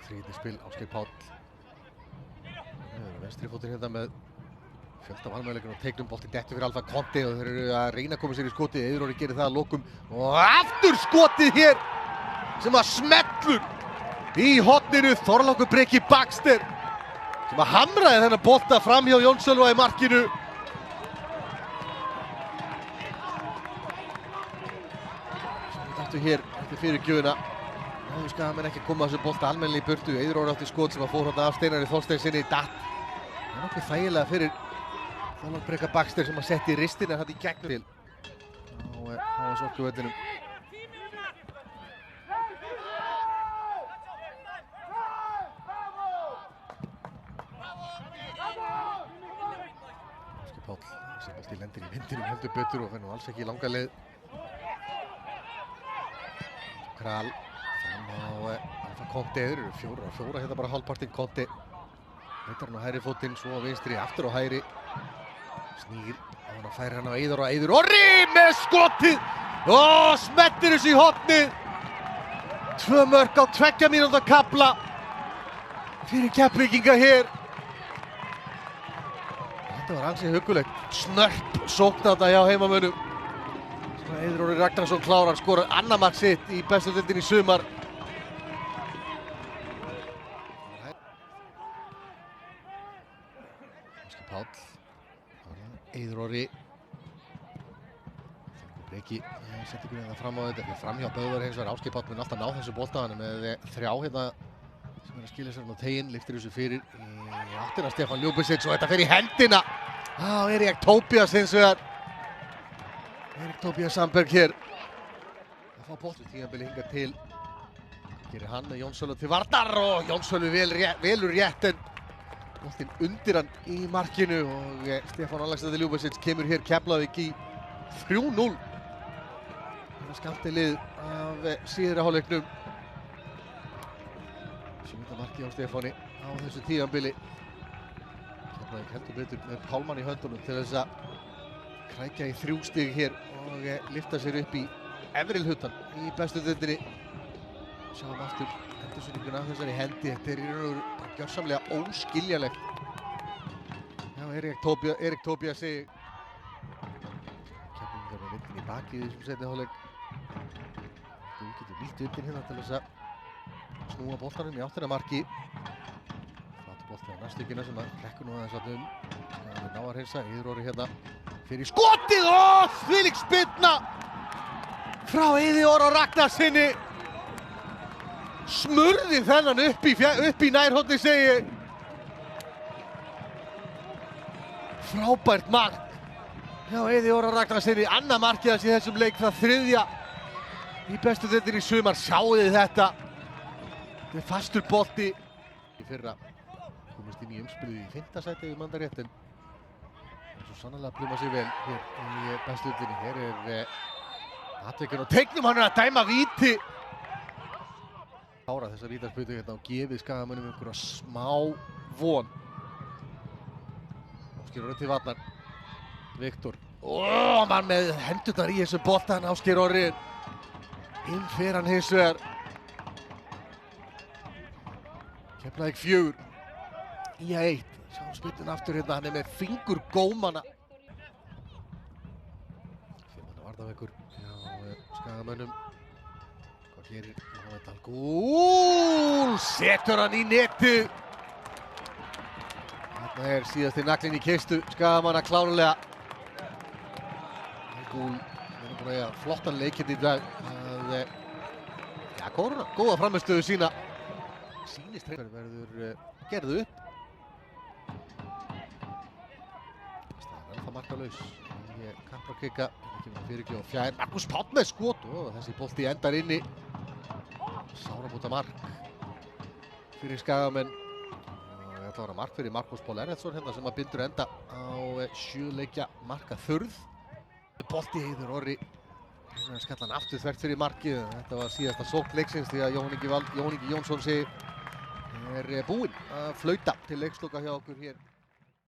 Þriðji spil, Ásgeir Páll. Vestri fótinn hérna með fjölda valmöguleikum og teiknum bolti dettur fyrir Alfa Conti og þeir eru að reyna að koma sér í skotið. Eiður Orri gerir það að lokum og aftur skotið hér sem að smellur í horninu. Þorlákur Breki Baxter sem að hamraði þennan bolta fram hjá Jón Sölva í markinu. Þetta hér eftir fyrirgjöfuna. Nú skal menn ekki koma þessu bolta almennilega í burtu. Eiður Orri átti skot sem að fór hérna af Steinari Þorsteinsinni datt. Það er nokkuð þægilega fyrir Þorlákur Breki Baxter sem að setti ristina þetta í gegnum til á Sortuvellinum. Ásgeir Páll, þessi bolti lendir í vindinum heldur betur og fer nú alls ekki í langa leið. Kral fram á Alfa Conti. Þeir eru fjóra hérna bara hálfpartinn. Conti heitar hann á hægri fótinn, svo á vinstri, aftur á hægri. Snýr, hann færir hann á Eiður og Eiður Orri með skotið og smettir þessu í hornið. 2 mörk á 2 mínútna kafla fyrir Keflvíkinga hér. Þetta var ansi huggulegt. Snörp sókn þarna hjá heimamönnum. Eiður Orri Ragnarsson klárar, skorar annað mark sitt í bestu deildinni í sumar. Ásgeir Páll, Eiður Orri. Breki setti ykkur hérna fram á þetta, framhjá Böðvar hins vegar. Ásgeir Páll mun alltaf ná þessu bolta, hann er með 3 hérna sem er að skilja sér á teginn, lyftir þessu fyrir í áttina Stefán Ljúbisic og þetta fer í hendina á Erik Tóbias hins vegar. Erik Tóbias Sandberg hér að fá bolti tímabili hingað til. Gerir hann með Jón Sölva til varnar og Jón Sölvi velur rétt en boltinn undir hann í markinu og Stefán Alexander Ljúbisic kemur hér Keflavík í 3-0. Það er skammt lið af síðari hálfleiknum. 7. markið á Stefáni á þessu tímabili. Keflavík heldur betur með Pálmann í höndunum til þess að krækja í 3 stig hér og lyfta sér upp í efri hlutann í bestu deildinni. Sjáum aftur endursýninguna af þessari hendi. Þetta er í raun og veru bara gjörsamlega óskiljanlegt. Já, Erik Tóbiasi. Keflvíkingar með vindinn í baki í þessum seinni hálfleik. Þú getur nýtt vindinn hérna til þess að snúa boltanum í áttina marki. Flatu bolti á nærstökina sem að klekkur nú aðeins að Það er ná að hreinsa. Eiður Orri hérna fyrir skotið og þvílík spyrna frá Eiði Orra Ragnarsinni. Smurði þennan upp í nærhorni segi ég. Frábært mark hjá Eiði Orra Ragnarsinni. Annað markið hans í þessum leik, það 3. í bestu deildinni í sumar. Sjáu þið þetta. Þetta er fastur bolti. Í fyrra komist inn í umspilið í 5. sæti ef ég man það rétt en svo sannarlega pluma sig vel hér í bestu deildinni. Hér er atvikinn og teiknum, hann er að dæma víti. Klára þessa vítaspyrnu hérna og gefið Skagamönnum einhverja smá von. Ásgeir Orri til varnar. Viktor. Mann með hendurnar í þessu bolta hann Ásgeir Orri. Inn fer hann hins vegar. Keflavík 4. IA 1. Sjáum spyrnun aftur hérna, hann er með fingurgómana. 5. varnarveikur hjá Skagamönnum. Hvað gerir Mohamed Al-Ghul? Setur hann í netið. Þetta er síðasti naglinn í kistu Skagamanna klárlega. Al-Ghul er búinn að eiga flottan leik hérna í dag. Góða frammistöðu sína. Sýnist verður gerðu upp. Ennþá markalaus í kappakika. Það kemur fyrirgjöf og fjær. Markus Páll með skot og þessi bolti endar inni. Sárabóta mark fyrir Skagamenn. Þetta var mark fyrir Markus Páll Erlendsson hérna sem að bindur enda á 7 leikja markaþurrð. Bolti Eiður Orri. Skall hann aftur þvert fyrir markið. Þetta var síðasta sókn leiksins því að Jón Ingi Jónsson er búinn að flauta til leiksloka hjá okkur hér.